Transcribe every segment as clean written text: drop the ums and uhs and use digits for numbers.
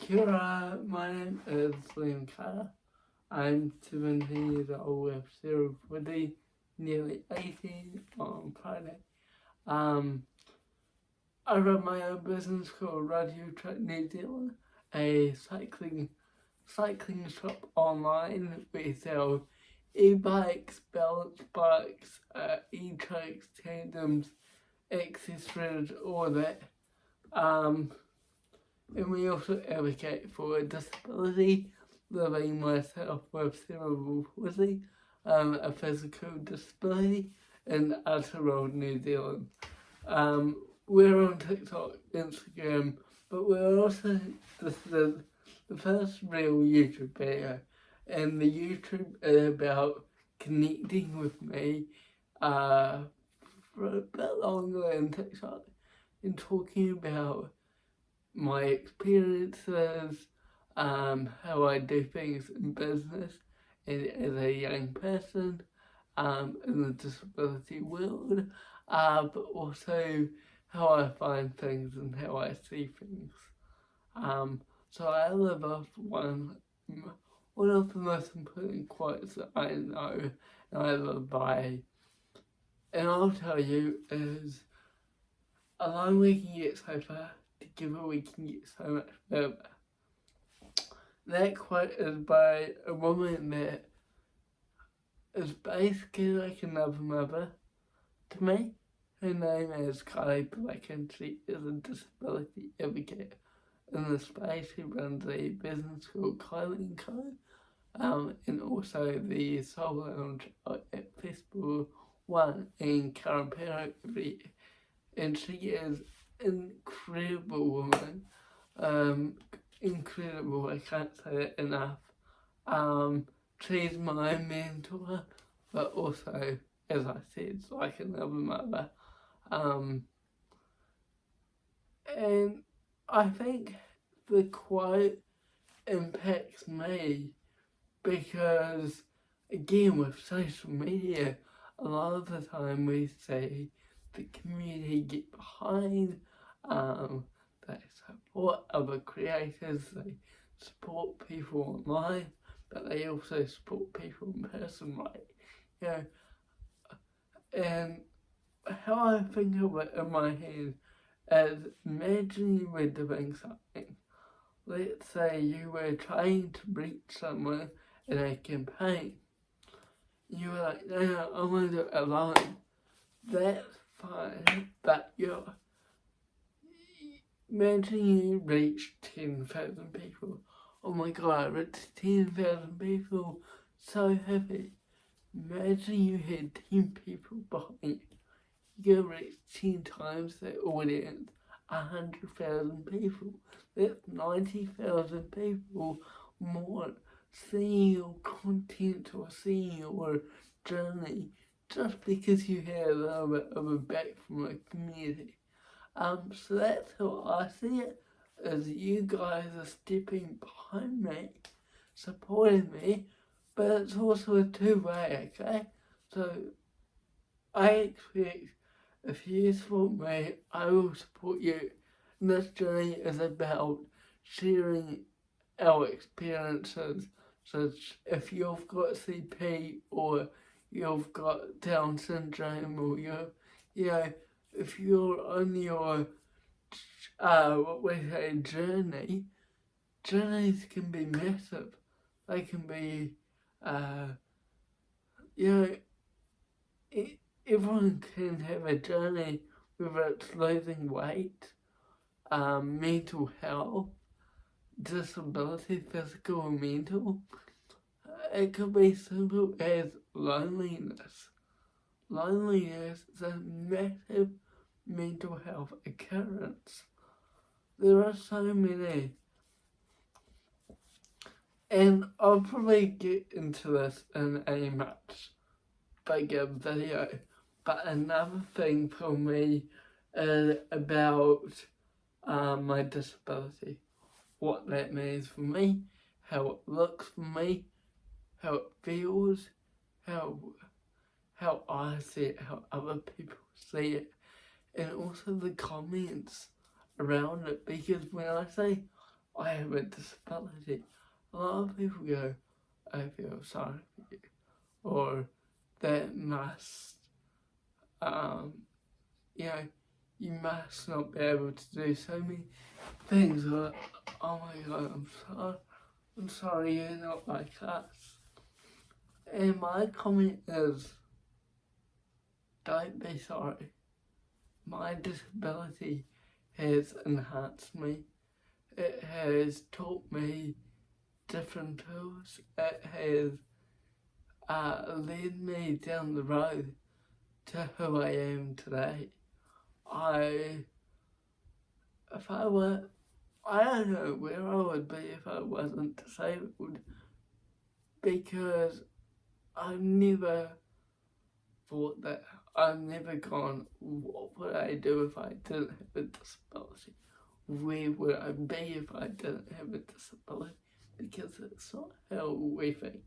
Kia, my name is Liam Carter. I'm 17 years old with cerebral palsy, nearly 18 on Friday. I run my own business called Radio Track New Zealand, a cycling shop online. We sell e-bikes, balance bikes, e-trikes, tandems, accessories, all that. And we also advocate for disability, living myself with cerebral palsy, a physical disability in Aotearoa, New Zealand. We're on TikTok, Instagram, but we're also the first real YouTube video, and the YouTube is about connecting with me for a bit longer than TikTok and talking about my experiences, how I do things in business and as a young person in the disability world, but also how I find things and how I see things. So I live off one of the most important quotes that I know and I live by, and I'll tell you, is alone we can get so far, together we can get so much further. That quote is by a woman that is basically like another mother to me. Her name is Kylie Black and she is a disability advocate in the space. She runs a business called Kylie & Co. And also the Soul Lounge at Festival 1 in Karapiro every year. And she is an incredible woman. Incredible, I can't say it enough. She's my mentor, but also, as I said, it's like another mother. And I think the quote impacts me because, again, with social media, a lot of the time we see the community get behind, they support other creators, they support people online, but they also support people in person, right? You know, and how I think of it in my head is, imagine you were doing something. Let's say you were trying to reach someone in a campaign. You were like, no, I want to do it alone. That's fine, but imagine you reach 10,000 people. Oh my god, I reached 10,000 people, so happy. Imagine you had 10 people behind you. You go reach 10 times that audience, 100,000 people. That's 90,000 people more seeing your content or seeing your journey just because you had a little bit of a back from a community. So that's how I see it, is you guys are stepping behind me, supporting me, but it's also a two-way, okay? So I expect if you support me, I will support you. And this journey is about sharing our experiences. So if you've got CP or you've got Down syndrome or if you're on your journeys can be massive. They can be everyone can have a journey, whether it's losing weight, mental health, disability, physical or mental. It could be simple as loneliness. Loneliness is a massive mental health occurrence. There are so many. And I'll probably get into this in a much bigger video. But another thing for me is about my disability. What that means for me, how it looks for me, how it feels, how I see it, how other people see it, and also the comments around it. Because when I say I have a disability, a lot of people go, I feel sorry for you, or that must, you must not be able to do so many things, or, oh my god, I'm sorry you're not like us. And my comment is, don't be sorry. My disability has enhanced me. It has taught me different tools. It has led me down the road to who I am today. I don't know where I would be if I wasn't disabled, because I've never thought that. I've never gone, what would I do if I didn't have a disability? Where would I be if I didn't have a disability? Because it's not how we think.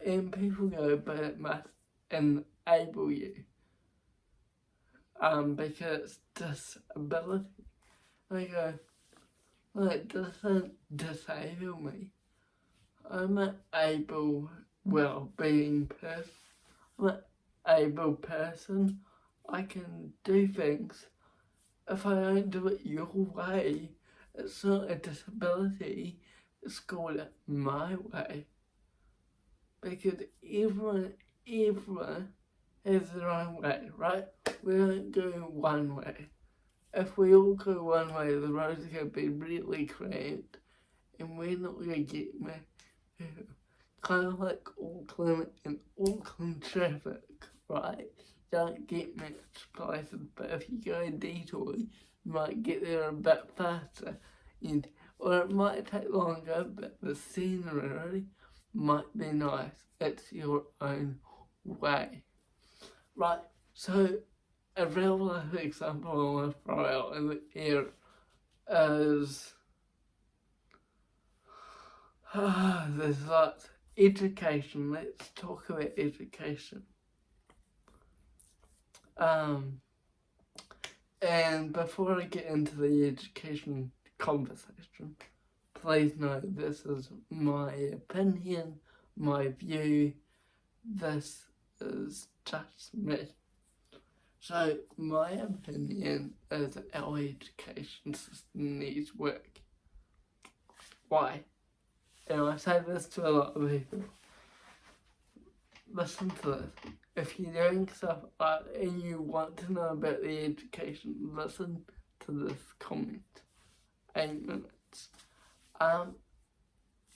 And people go, but it must enable you. Because disability. I go, well, it doesn't disable me. I'm an able, well-being person. I'm an able person. I can do things. If I don't do it your way, it's not a disability, it's called my way. Because everyone has their own way, right? We don't go one way. If we all go one way, the roads are going to be really cramped, and we're not going to get there. Kind of like Auckland and Auckland traffic, right? Don't get much places, but if you go a detour, you might get there a bit faster, or it might take longer, but the scenery might be nice. It's your own way. Right, so a real life example I want to throw out in the air is, there's lots. Education, let's talk about education. And before I get into the education conversation, please note this is my opinion, my view. This is just me. So my opinion is our education system needs work. Why? And I say this to a lot of people. Listen to this. If you're doing stuff and you want to know about the education, listen to this comment. 8 minutes.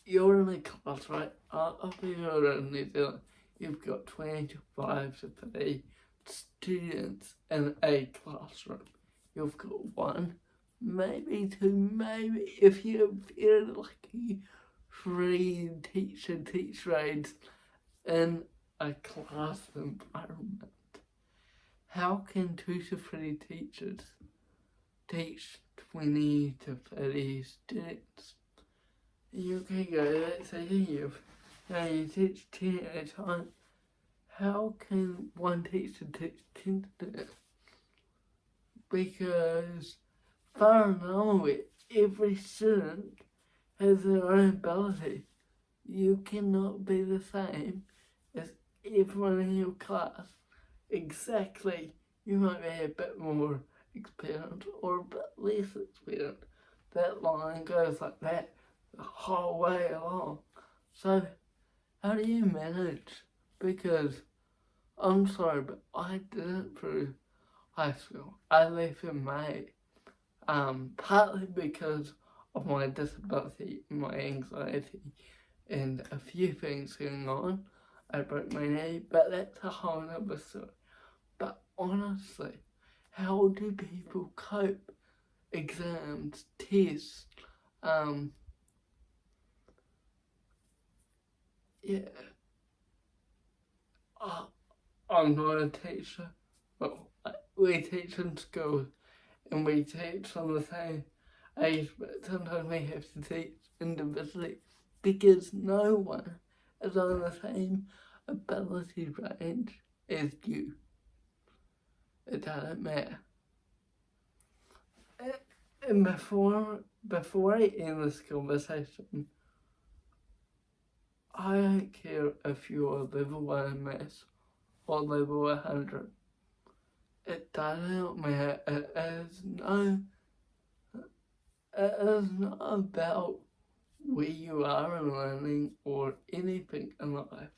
You're in a class, right? I'll be in New Zealand. You've got 25 to 30 students in a classroom. You've got one, maybe two, maybe if you're very lucky, 3 teacher aides in a class environment. How can 2 to 3 teachers teach 20 to 30 students? You can go, let's say you teach 10 at a time. How can one teacher teach 10 students? Because far and away, every student has their own ability. You cannot be the same as everyone in your class. Exactly. You might be a bit more experienced or a bit less experienced. That line goes like that the whole way along. So, how do you manage? Because, I'm sorry, but I didn't through high school. I left in May. Partly because of my disability, my anxiety, and a few things going on. I broke my knee, but that's a whole other story. But honestly, how do people cope? Exams, tests, I'm not a teacher, but we teach in schools, and we teach on the same age, but sometimes we have to teach individually because no one is on the same ability range as you. It doesn't matter. And before I end this conversation, I don't care if you're level 1 maths or level 100. It doesn't matter. It is not about where you are in learning or anything in life.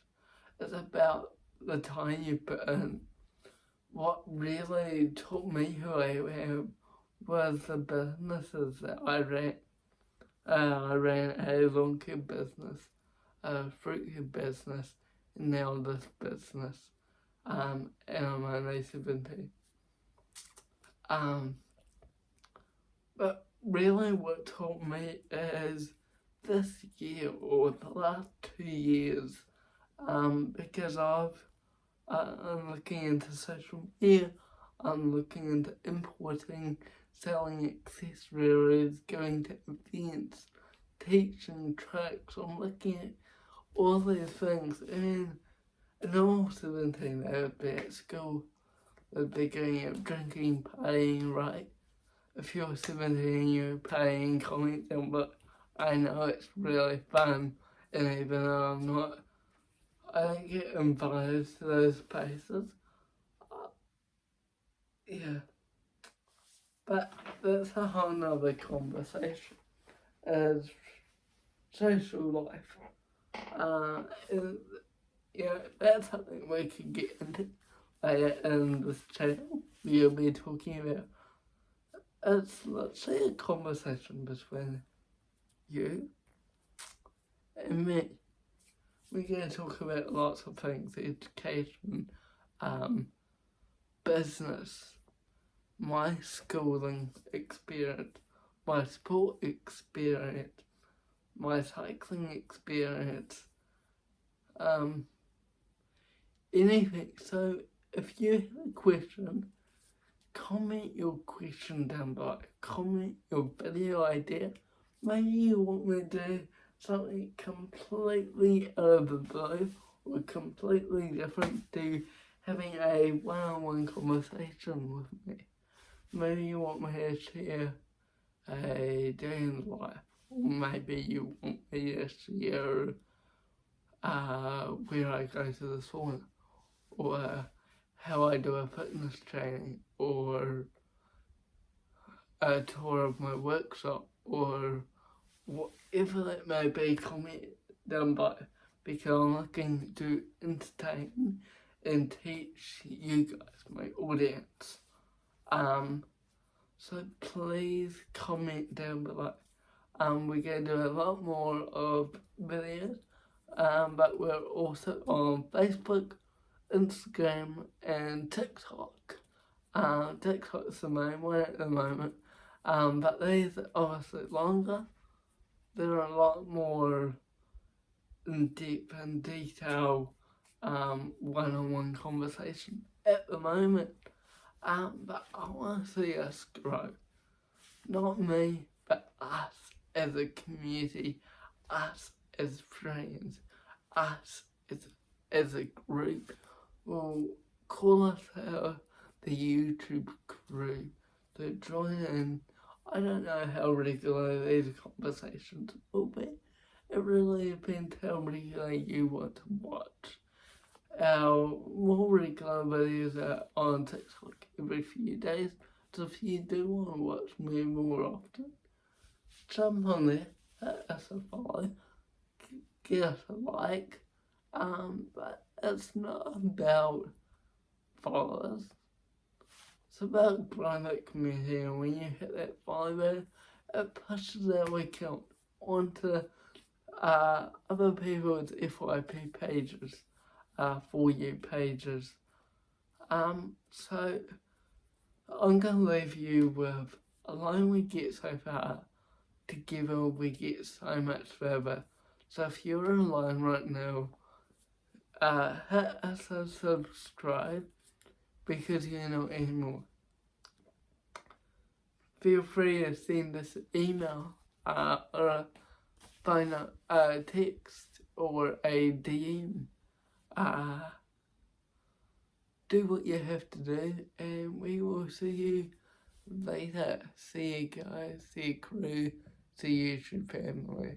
It's about the time you put in. What really taught me who I am was the businesses that I ran. I ran a lawn care business, a fruit care business, and now this business. And I'm only 17. But really what taught me is this year or the last 2 years, because I'm looking into social media, I'm looking into importing, selling accessories, going to events, teaching tricks. I'm looking at all these things, and I'm all 17, I would be at school, I'd be going out drinking, partying, right? If you're 17, you're partying, comment down, but I know it's really fun, and even though I don't get invited to those places. Yeah, but that's a whole nother conversation. As social life, and yeah, that's something we could get into later in this channel. We'll be talking about. Let's say a conversation between you and me. We're going to talk about lots of things: education, business, my schooling experience, my sport experience, my cycling experience, anything. So if you have a question, comment your question down below. Comment your video idea. Maybe you want me to do something completely out of the blue or completely different to having a one-on-one conversation with me. Maybe you want me to share a day in life, or maybe you want me to share where I go to the sauna, or how I do a fitness training, or a tour of my workshop, or whatever it may be. Comment down below, because I'm looking to entertain and teach you guys, my audience. So please comment down below. We're going to do a lot more of videos, but we're also on Facebook, Instagram, and TikTok. TikTok's the main one at the moment, but these are obviously longer. They're a lot more in depth and detail, one-on-one conversation at the moment. But I want to see us grow. Not me, but us as a community, us as friends, us as a group. We'll call us the YouTube crew. So join in. I don't know how regular these conversations will be. It really depends how regular you want to watch. Our more regular videos are on TikTok every few days, so if you do want to watch me more often, jump on there, hit us a follow, give us a like, but it's not about followers, it's about growing that community, and when you hit that follow button, it pushes our account onto other people's FYP pages. For you pages. So I'm gonna leave you with alone we get so far, together we get so much further. So if you're alone right now, hit us a subscribe because you're not anymore. Feel free to send us an email or a phone, a text or a DM. Do what you have to do, and we will see you later. See you guys, see you crew, see you YouTube family.